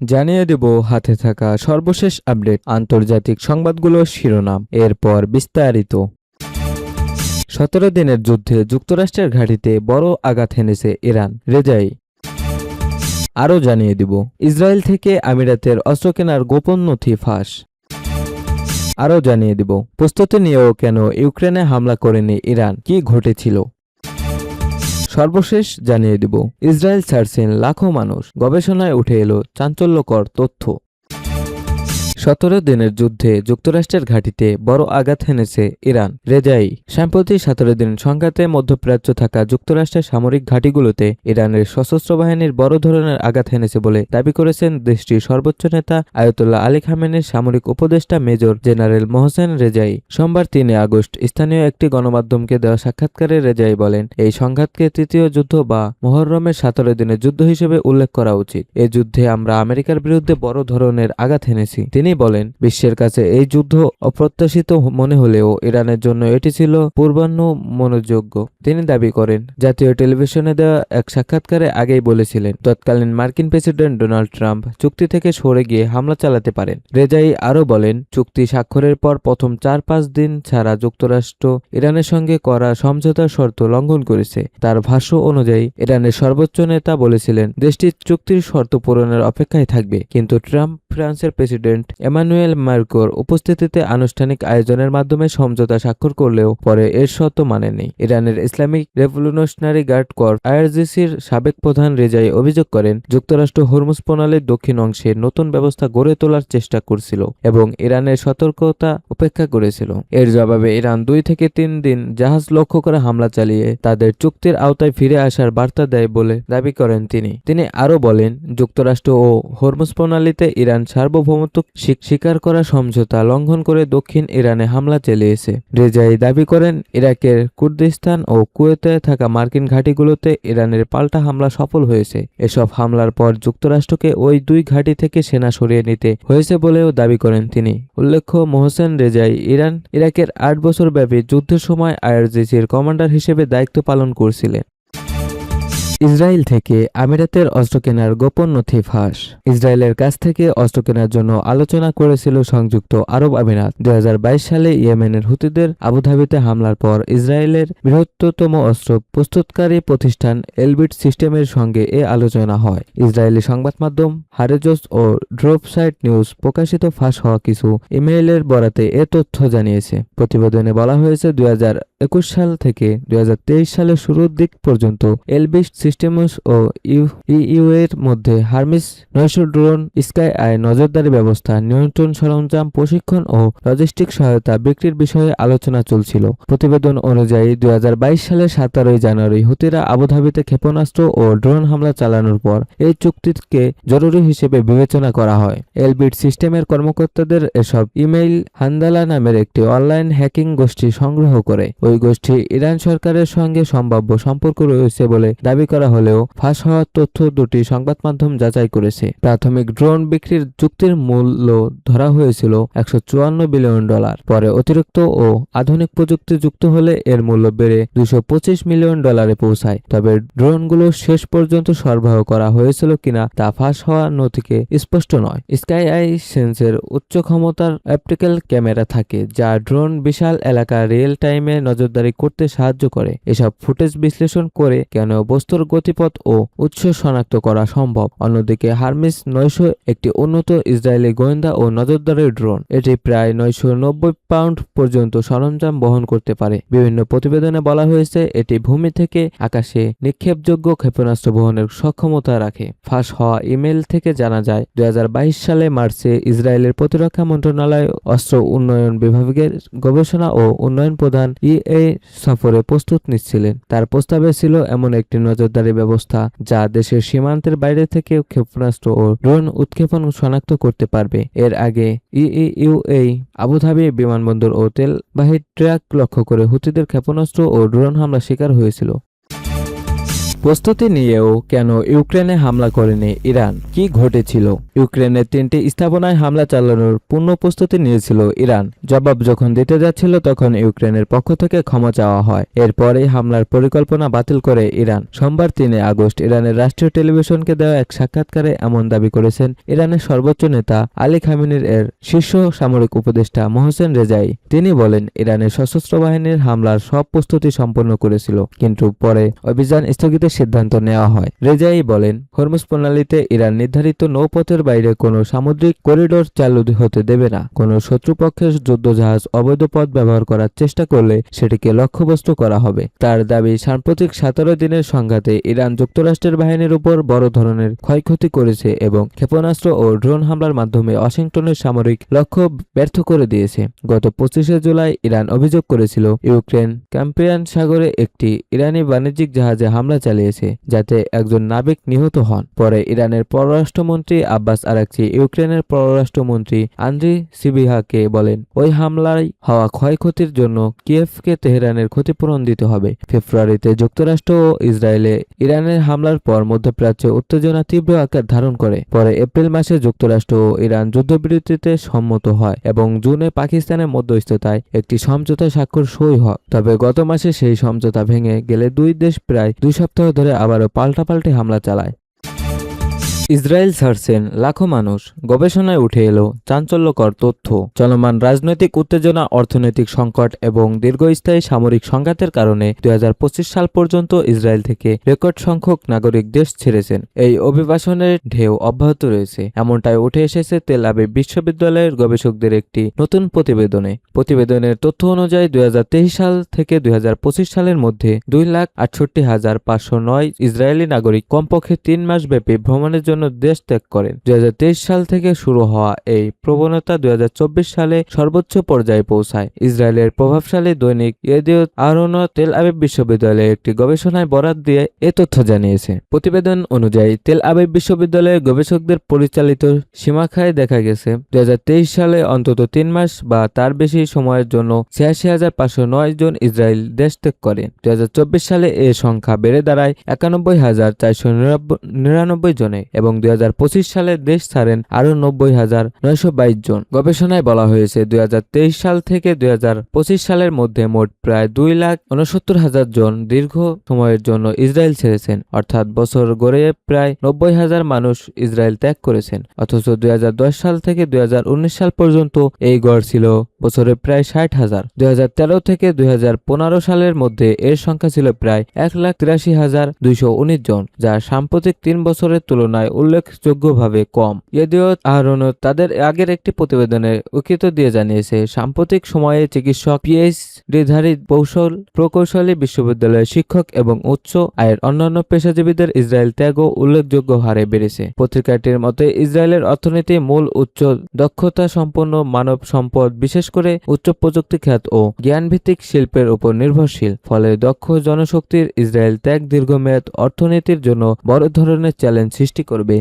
জানিয়ে দেব হাতে থাকা সর্বশেষ আপডেট, আন্তর্জাতিক সংবাদগুলোর শিরোনাম, এরপর বিস্তারিত। 17 দিনের যুদ্ধে যুক্তরাষ্ট্রের ঘাঁটিতে বড় আঘাত হেনেছে ইরান, রেজাই। আরও জানিয়ে দিব, ইসরায়েল থেকে আমিরাতের অস্ত্র কেনার গোপন নথি ফাঁস। আরও জানিয়ে দিব, প্রস্তুতি নিয়েও কেন ইউক্রেনে হামলা করেনি ইরান, কি ঘটেছিল। সর্বশেষ জানিয়ে দিব, ইসরায়েল ছাড়ছেন লাখো মানুষ, গবেষণায় উঠে এলো চাঞ্চল্যকর তথ্য। 17 দিনের যুদ্ধে যুক্তরাষ্ট্রের ঘাঁটিতে বড় আঘাত হেনেছে ইরান, রেজাই। সাম্প্রতি 17 দিন সংঘাতে মধ্যপ্রাচ্য থাকা যুক্তরাষ্ট্রের সামরিক ঘাঁটিগুলোতে ইরানের সশস্ত্র বাহিনীর বড় ধরনের আঘাত হেনেছে বলে দাবি করেছেন দেশটির সর্বোচ্চ নেতা আয়াতুল্লাহ আলী খামেনির সামরিক উপদেষ্টা মেজর জেনারেল মোহসেন রেজাই। সোমবার 3 আগস্ট স্থানীয় একটি গণমাধ্যমকে দেওয়া সাক্ষাৎকারে রেজাই বলেন, এই সংঘাতকে তৃতীয় যুদ্ধ বা মুহররমের 17 দিনের যুদ্ধ হিসেবে উল্লেখ করা উচিত। এই যুদ্ধে আমরা আমেরিকার বিরুদ্ধে বড় ধরনের আঘাত হেনেছি। তিনি বলেন, বিশ্বের কাছে এই যুদ্ধ অপ্রত্যাশিত মনে হলেও ইরানের জন্য এটি ছিল পূর্বানুমনোযোগ্য। তিনি দাবি করেন, জাতীয় টেলিভিশনে দেওয়া এক সাক্ষাৎকারে আগেই বলেছিলেন তৎকালীন মার্কিন প্রেসিডেন্ট ডোনাল্ড ট্রাম্প চুক্তি থেকে সরে গিয়ে হামলা চালাতে পারেন। রেজাই আরও বলেন, চুক্তি স্বাক্ষরের পর প্রথম 4-5 দিন ছাড়া যুক্তরাষ্ট্র ইরানের সঙ্গে করা সমঝোতার শর্ত লঙ্ঘন করেছে। তার ভাষ্য অনুযায়ী ইরানের সর্বোচ্চ নেতা বলেছিলেন দেশটি চুক্তির শর্ত পূরণের অপেক্ষায় থাকবে, কিন্তু ট্রাম্প ফ্রান্সের প্রেসিডেন্ট এমানুয়েল ম্যাক্রোর উপস্থিতিতে আনুষ্ঠানিক আয়োজনের মাধ্যমে সমঝোতা স্বাক্ষর করলেও পরে এর শর্ত মানেনি। ইরানের ইসলামিক রেভলিউশনারি গার্ড কর্পস আইআরজিসির সাবেক প্রধান রেজাই অভিযোগ করেন, যুক্তরাষ্ট্র হরমুজ প্রণালীর দক্ষিণ অংশে নতুন ব্যবস্থা গড়ে তোলার চেষ্টা করছিল এবং ইরানের সতর্কতা উপেক্ষা করেছিল। এর জবাবে ইরান 2 থেকে 3 দিন জাহাজ লক্ষ্য করে হামলা চালিয়ে তাদের চুক্তির আওতায় ফিরে আসার বার্তা দেয় বলে দাবি করেন তিনি। তিনি আরও বলেন, যুক্তরাষ্ট্র ও হরমুজ প্রণালীতে ইরান সার্বভৌমত্ব স্বীকার করা সমঝোতা লঙ্ঘন করে দক্ষিণ ইরানে হামলা চালিয়েছে। রেজাই দাবি করেন, ইরাকের কুর্দিস্তান ও কুয়েতে থাকা মার্কিন ঘাঁটিগুলোতে ইরানের পাল্টা হামলা সফল হয়েছে। এসব হামলার পর যুক্তরাষ্ট্রকে ওই 2 ঘাঁটি থেকে সেনা সরিয়ে নিতে হয়েছে বলেও দাবি করেন তিনি। উল্লেখ্য, মোহসেন রেজাই ইরাকের 8 বছর ব্যাপী যুদ্ধের সময় আইআরজিসির কমান্ডার হিসেবে দায়িত্ব পালন করছিলেন। ইসরায়েল থেকে আমিরাতের অস্ত্র কেনার গোপন নথি ফাঁস। ইসরায়েলের কাছ থেকে অস্ত্র কেনার জন্য আলোচনা করেছিল সংযুক্ত আরব আমিরাত। 2022 সালে ইয়েমেনের হুতিদের আবুধাবিতে হামলার পর ইসরায়েলের বৃহত্তম অস্ত্র প্রস্তুতকারী প্রতিষ্ঠান এলবিট সিস্টেমের সঙ্গে এ আলোচনা হয়। ইসরায়েলি সংবাদ মাধ্যম হারেজস ও ড্রপ সাইট নিউজ প্রকাশিত ফাঁস হওয়া কিছু ইমেইলের বরাতে এ তথ্য জানিয়েছে। প্রতিবেদনে বলা হয়েছে, 2021 সাল থেকে 2023 সালের শুরুর দিক পর্যন্ত এলবিট সিস্টেমস ও ইইউ এর মধ্যে হার্মিস 900 ড্রোন, স্কাই আই নজরদারি ব্যবস্থা, নিয়ন্ত্রণ সরঞ্জাম, প্রশিক্ষণ ও লজিস্টিক সহায়তা বিক্রির বিষয়ে আলোচনা চলছিল। প্রতিবেদন অনুযায়ী 2022 সালের 17 জানুয়ারি হুতিরা আবুধাবিতে ক্ষেপণাস্ত্র ও ড্রোন হামলা চালানোর পর এই চুক্তিকে জরুরি হিসেবে বিবেচনা করা হয়। এলবিট সিস্টেমের কর্মকর্তাদের এসব ইমেইল হান্দালা নামের একটি অনলাইন হ্যাকিং গোষ্ঠী সংগ্রহ করে। ওই গোষ্ঠী ইরান সরকারের সঙ্গে সম্ভাব্য সম্পর্ক রয়েছে বলে দাবি করা হলেও ফাঁস হওয়ার তথ্য দুটি সংবাদ মাধ্যম যাচাই করেছে। প্রাথমিক ড্রোন বিক্রির চুক্তির মূল্য ধরা হয়েছিল $154 বিলিয়ন। পরে অতিরিক্ত ও আধুনিক প্রযুক্তি যুক্ত হলে এর মূল্য বেড়ে $225 মিলিয়ন পৌঁছায়। তবে ড্রোনগুলো শেষ পর্যন্ত সরবরাহ করা হয়েছিল কিনা তা ফাঁস হওয়ার নথিকে স্পষ্ট নয়। স্কাই আই সেন্সের উচ্চ ক্ষমতার অপটিক্যাল ক্যামেরা থাকে, যা ড্রোন বিশাল এলাকা রিয়েল টাইমে নজরদারি করতে সাহায্য করে। এসব ফুটেজ বিশ্লেষণ করে কেন বস্তুর গতিপথ ও উৎস শনাক্ত করা সম্ভব। অন্যদিকে হার্মিস 900 একটি উন্নত ইসরায়েলি গোয়েন্দা ও নজরদারি ড্রোন। এটি প্রায় 990 পাউন্ড পর্যন্ত সরঞ্জাম বহন করতে পারে। বিভিন্ন প্রতিবেদনে বলা হয়েছে, এটি ভূমি থেকে আকাশে নিক্ষেপযোগ্য ক্ষেপণাস্ত্র বহনের সক্ষমতা রাখে। ফাঁস হওয়া ইমেল থেকে জানা যায়, 2022 সালে মার্চে ইসরায়েলের প্রতিরক্ষা মন্ত্রণালয় অস্ত্র উন্নয়ন বিভাগের গবেষণা ও উন্নয়ন প্রধান ইএ সফরে প্রস্তুত নিচ্ছিলেন। তার প্রস্তাবে ছিল এমন একটি নজরদারি ব্যবস্থা যা দেশের সীমান্তের বাইরে থেকে ক্ষেপণাস্ত্র ও ড্রোন উৎক্ষেপণ শনাক্ত করতে পারবে। এর আগে ইইউএই আবুধাবি বিমানবন্দর ও তেলবাহী ট্রাক লক্ষ্য করে হুতিদের ক্ষেপণাস্ত্র ও ড্রোন হামলা শিকার হয়েছিল। প্রস্তুতি নিয়েও কেন ইউক্রেনে হামলা করেনি ইরান? কি ঘটেছিল? ইউক্রেনের 3টি স্থাপনায় হামলা চালানোর পূর্ণ প্রস্তুতি নিয়েছিল ইরান। জবাব যখন দিতে যাচ্ছিল তখন ইউক্রেনের পক্ষ থেকে ক্ষমা চাওয়া হয়। এরপরেই হামলার পরিকল্পনা বাতিল করে ইরান। সোমবার 3 আগস্ট ইরানের রাষ্ট্রীয় টেলিভিশনকে দেওয়া এক সাক্ষাৎকারে এমন দাবি করেছেন ইরানের সর্বোচ্চ নেতা আলী খামেনির এর শীর্ষ সামরিক উপদেষ্টা মোহসেন রেজাই। তিনি বলেন, ইরানের সশস্ত্র বাহিনীর হামলার সব প্রস্তুতি সম্পন্ন করেছিল, কিন্তু পরে অভিযান স্থগিতের সিদ্ধান্ত নেওয়া হয়। রেজাই বলেন, হরমুজ প্রণালীতে ইরান নির্ধারিত নৌপথের বাইরে কোনো সামুদ্রিক করিডোর চালু হতে দেবে না। কোনো শত্রুপক্ষের যুদ্ধজাহাজ অবৈধ পথ ব্যবহার করার চেষ্টা করলে সেটিকে লক্ষ্যবস্তু করা হবে। তার দাবি, সাম্প্রতিক 17 দিনের সংঘাতে ইরান যুক্তরাষ্ট্রের বাহিনীর উপর বড় ধরনের ক্ষয়ক্ষতি করেছে এবং ক্ষেপণাস্ত্র ও ড্রোন হামলার মাধ্যমে ওয়াশিংটনের সামরিক লক্ষ্য ব্যর্থ করে দিয়েছে। গত 25 জুলাই ইরান অভিযোগ করেছিল ইউক্রেন ক্যাম্পিয়ান সাগরে একটি ইরানি বাণিজ্যিক জাহাজে হামলা চালিয়েছে, যাতে একজন নাবিক নিহত হন। পরে ইরানের পররাষ্ট্রমন্ত্রী আব্বাস আরাকচি ইউক্রেনের পররাষ্ট্রমন্ত্রী আন্দ্রি সিবিহাকে বলেন, ওই হামলায় হওয়া ক্ষয়ক্ষতির জন্য কিয়েভকে তেহরানের ক্ষতিপূরণ দিতে হবে। ফেব্রুয়ারিতে যুক্তরাষ্ট্র ও ইসরায়েলে ইরানের হামলার পর মধ্যপ্রাচ্যে উত্তেজনা তীব্র আকার ধারণ করে। পরে এপ্রিল মাসে যুক্তরাষ্ট্র ও ইরান যুদ্ধবিরতিতে সম্মত হয় এবং জুনে পাকিস্তানের মধ্যস্থতায় একটি সমঝোতা স্বাক্ষর সই হয়। তবে গত মাসে সেই সমঝোতা ভেঙে গেলে দুই দেশ প্রায় 2 সপ্তাহ ধরে আবারও পাল্টাপাল্টি হামলা চালায়। ইসরায়েল ছাড়ছেন লাখো মানুষ, গবেষণায় উঠে এলো চাঞ্চল্যকর তথ্য। চলমান রাজনৈতিক উত্তেজনা, অর্থনৈতিক সংকট এবং দীর্ঘস্থায়ী সামরিক সংঘাতের কারণে 2025 সাল পর্যন্ত ইসরায়েল থেকে রেকর্ড সংখ্যক নাগরিক দেশ ছেড়েছেন। এই অভিবাসনের ঢেউ অব্যাহত রয়েছে, এমনটাই উঠে এসেছে তেল আবিব বিশ্ববিদ্যালয়ের গবেষকদের একটি নতুন প্রতিবেদনে। প্রতিবেদনের তথ্য অনুযায়ী 2023 সাল থেকে 2025 সালের মধ্যে 2,68,509 ইসরায়েলি নাগরিক কমপক্ষে 3 মাস ব্যাপী ভ্রমণের জন্য দেশ ত্যাগ করেন। 2023 সাল থেকে শুরু হওয়া এই প্রবণতা 2024 সালে সর্বোচ্চ পর্যায়ে পৌঁছায়। ইসরায়েলের প্রভাবশালী দৈনিক ইয়েদিওত আহরোনট তেল আবিব বিশ্ববিদ্যালয়ের একটি গবেষণায় বরাত দিয়ে এ তথ্য জানিয়েছে। প্রতিবেদন অনুযায়ী তেল আবিব বিশ্ববিদ্যালয়ের গবেষকদের পরিচালিত সীমাখায় দেখা গেছে 2023 সালে অন্তত 3 মাস বা তার বেশি সময়ের জন্য 86,509 জন ইসরায়েল দেশ ত্যাগ করেন। 2024 সালে এ সংখ্যা বেড়ে দাঁড়ায় 91,499 জনে এবং 2025 সালে দেশ ছাড়েন আরও 90,922 জন। গবেষণায় বলা হয়েছে 2023 সাল থেকে 2025 সালের মধ্যে মোট প্রায় 2,69,000 জন দীর্ঘ সময়ের জন্য ইসরায়েল ছেড়েছেন, অর্থাৎ বছর গড়ে প্রায় 90,000 মানুষ ইসরায়েল ত্যাগ করেছেন। অথচ 2010 সাল থেকে 2019 সাল পর্যন্ত এই গড় ছিল বছরে প্রায় 60,000। 2013 থেকে 2015 সালের মধ্যে এর সংখ্যা ছিল প্রায় 1,83,219 জন, যা সাম্প্রতিক 3 বছরের তুলনায় উল্লেখযোগ্যভাবে কম। ইয়েদিওত আহরোনট তাদের আগের একটি প্রতিবেদনে উদ্ধৃতি দিয়ে জানিয়েছে, সাম্প্রতিক সময়ে চিকিৎসক, পিএইচডিধারী প্রকৌশলী, বিশ্ববিদ্যালয়ের শিক্ষক এবং উচ্চ আয়ের অন্যান্য পেশাজীবীদের ইসরায়েল ত্যাগও উল্লেখযোগ্য হারে বেড়েছে। পত্রিকাটির মতে, ইসরায়েলের অর্থনীতি মূল উচ্চ দক্ষতা সম্পন্ন মানব সম্পদ, বিশেষ করে উচ্চ প্রযুক্তি খাত ও জ্ঞানভিত্তিক শিল্পের উপর নির্ভরশীল। ফলে দক্ষ জনশক্তির ইসরায়েল ত্যাগ দীর্ঘমেয়াদ অর্থনীতির জন্য বড় ধরনের চ্যালেঞ্জ সৃষ্টি করবে।